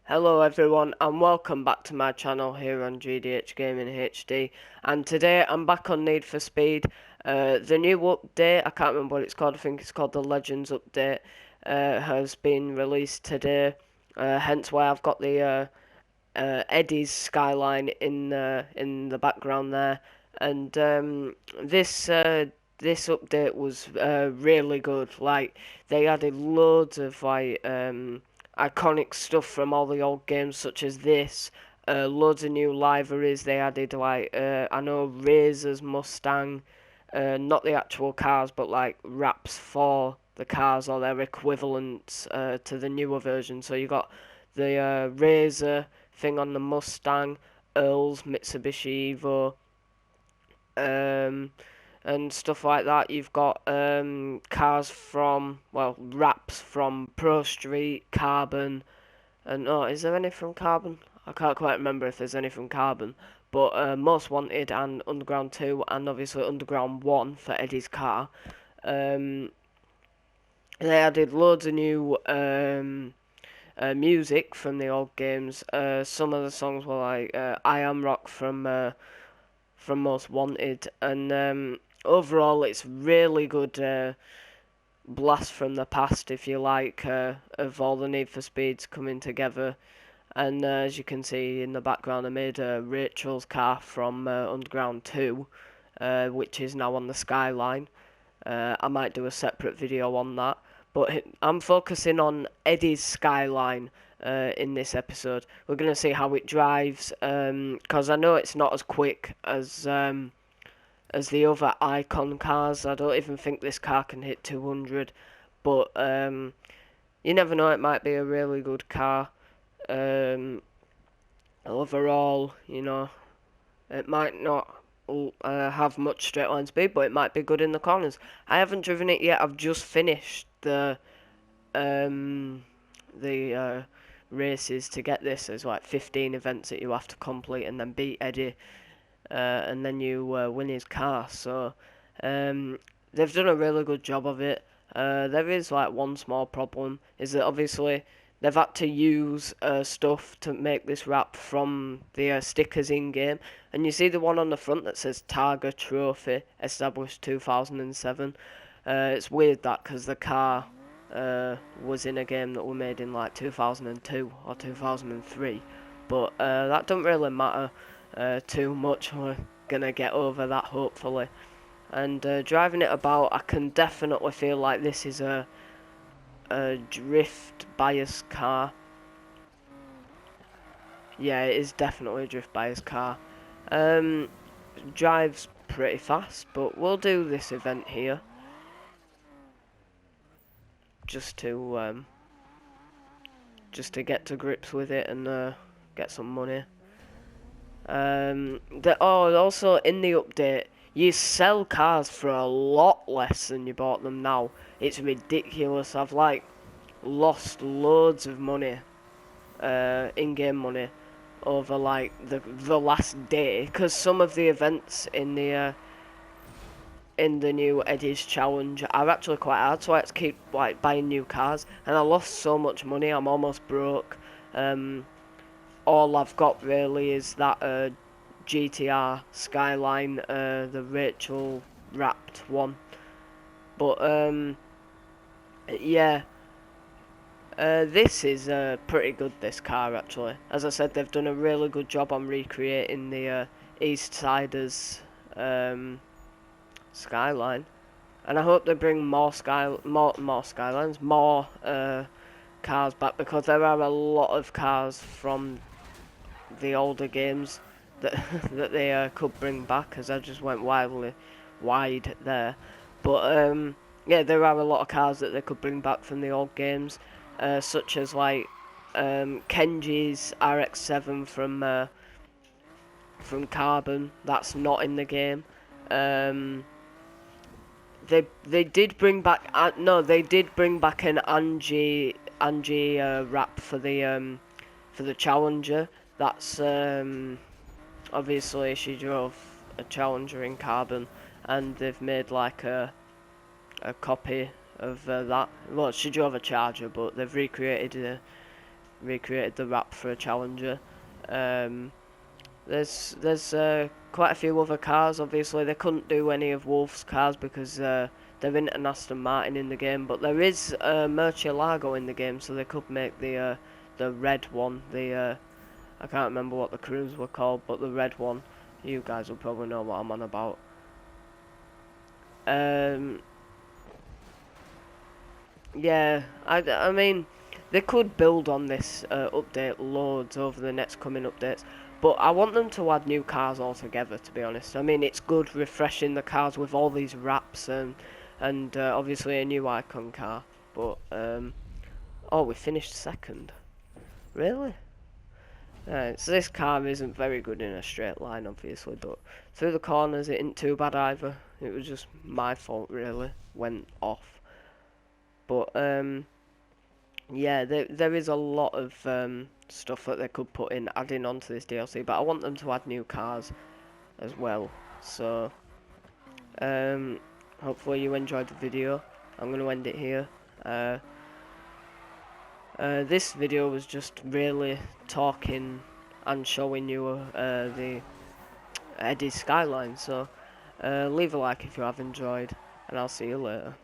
Hello everyone and welcome back to my channel here on GDH Gaming HD, and today I'm back on Need for Speed. The new update, I can't remember what it's called, I think it's called the Legends update, has been released today, hence why I've got the Eddie's Skyline in the background there, and this update was really good. Like, they added loads of iconic stuff from all the old games, such as this. Loads of new liveries. They added I know Razor's Mustang, not the actual cars, but like wraps for the cars or their equivalents to the newer version. So you got the Razor thing on the Mustang, Earl's Mitsubishi Evo, um, and stuff like that. You've got cars from, well, wraps from Pro Street, Carbon, and oh, is there any from Carbon? I can't quite remember if there's any from Carbon, but Most Wanted and Underground 2, and obviously Underground 1 for Eddie's car. Um, they added loads of new music from the old games. Some of the songs were like I Am Rock from Most Wanted, and overall it's really good blast from the past, if you like, of all the Need for Speeds coming together. And as you can see in the background, I made Rachel's car from Underground 2, which is now on the Skyline. I might do a separate video on that, but I'm focusing on Eddie's Skyline in this episode. We're going to see how it drives, because I know it's not as quick as the other icon cars. I don't even think this car can hit 200, but you never know, it might be a really good car. Overall, you know, it might not have much straight line speed, but it might be good in the corners. I haven't driven it yet. I've just finished um, the races to get this. There's like 15 events that you have to complete and then beat Eddie, and then you win his car. So they've done a really good job of it. There is like one small problem, is that obviously they've had to use stuff to make this wrap from the stickers in game, and you see the one on the front that says Targa Trophy, established 2007. It's weird that, because the car was in a game that were made in like 2002 or 2003, but that don't really matter too much. We're gonna get over that hopefully. And driving it about, I can definitely feel like this is a drift bias car. Yeah, it is definitely a drift bias car. Um, Drives pretty fast, but we'll do this event here just to get to grips with it and get some money. Also in the update, you sell cars for a lot less than you bought them now. It's ridiculous. I've like lost loads of money, in-game money, over like the last day, because some of the events in the new Eddie's challenge are actually quite hard, so I had to keep like buying new cars, and I lost so much money. I'm almost broke. All I've got really is that GTR Skyline, the Rachel wrapped one. But yeah, this is pretty good, this car, actually. As I said, they've done a really good job on recreating the East Siders Skyline. And I hope they bring more Skylines, more cars back, because there are a lot of cars from the older games that that they could bring back, as I just went wildly wide there. But yeah, there are a lot of cars that they could bring back from the old games, such as like Kenji's RX-7 from Carbon. That's not in the game. They did bring back no, they did bring back an Angie wrap for the Challenger. That's obviously she drove a Challenger in Carbon, and they've made like a copy of that. Well, she drove a Charger, but they've recreated recreated the wrap for a Challenger. Um, there's quite a few other cars. Obviously, they couldn't do any of Wolf's cars because there isn't an Aston Martin in the game, but there is a Murcielago in the game, so they could make the red one. I can't remember what the crews were called, but the red one. You guys will probably know what I'm on about. Um, yeah, I mean, they could build on this update loads over the next coming updates, but I want them to add new cars altogether, to be honest. I mean, it's good refreshing the cars with all these wraps and obviously a new icon car, but oh, we finished second. Really? Right, so this car isn't very good in a straight line, obviously, but through the corners it isn't too bad either. It was just my fault, really. Went off. But, yeah, there is a lot of stuff that they could put in, adding onto this DLC, but I want them to add new cars as well. So, hopefully you enjoyed the video. I'm going to end it here. This video was just really talking and showing you the Eddie's Skyline, so leave a like if you have enjoyed, and I'll see you later.